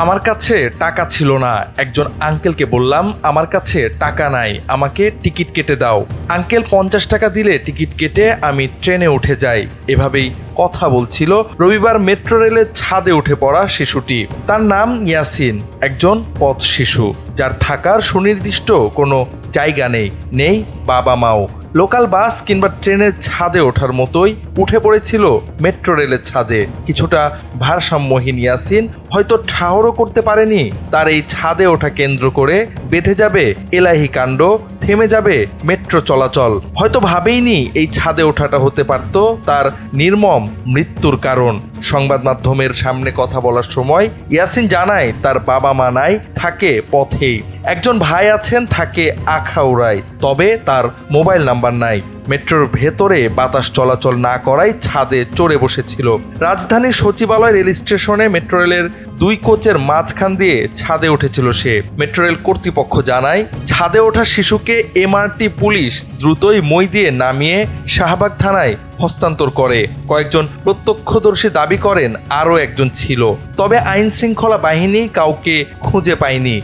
আমার কাছে টাকা ছিল না। একজন আঙ্কেলকে বললাম, আমার কাছে টাকা নাই, আমাকে টিকিট কেটে দাও। আঙ্কেল 50 টাকা দিলে টিকিট কেটে আমি ট্রেনে উঠে যাই। এভাবেই কথা বলছিল রবিবার মেট্রো রেলের ছাদে উঠে পড়া শিশুটি। তার নাম ইয়াসিন, একজন পথ শিশু যার থাকার সুনির্দিষ্ট কোনো জায়গা নেই বাবা মাও। লোকাল বাস কিংবা ট্রেনের ছাদে ওঠার মতোই উঠে পড়েছিল মেট্রো রেলের ছাদে। কিছুটা ভারসাম্যহীন ইয়াসিন হয়তো ঠাহরও করতে পারেনি তার এই ছাদে ওঠা কেন্দ্র করে বেঁধে যাবে এলাহি কাণ্ড, থেমে যাবে মেট্রো চলাচল। হয়তো ভাবেইনি এই ছাদে ওঠাটা হতে পারত তার নির্মম মৃত্যুর কারণ। সংবাদ মাধ্যমের সামনে কথা বলার সময় ইয়াসিন জানায় তার বাবা মা নাই, থাকে পথেই। একজন ভাই আছেন, থাকে আখাউড়ায়, তবে তার মোবাইল নাম্বার নাই। মেট্রোর ভেতরে বাতাস চলাচল না করায় ছাদে চড়ে বসেছিল। রাজধানীর সচিবালয় রেল স্টেশনে মেট্রো রেলের 2 কোচের মাঝখান দিয়ে ছাদে উঠেছিল সে। মেট্রো রেল কর্তৃপক্ষ জানায়, ছাদে ওঠা শিশুকে এমআরটি পুলিশ দ্রুতই মই দিয়ে নামিয়ে শাহবাগ থানায় হস্তান্তর করে। কয়েকজন প্রত্যক্ষদর্শী দাবি করেন আরও একজন ছিল, তবে আইন শৃঙ্খলা বাহিনী কাউকে খুঁজে পায়নি।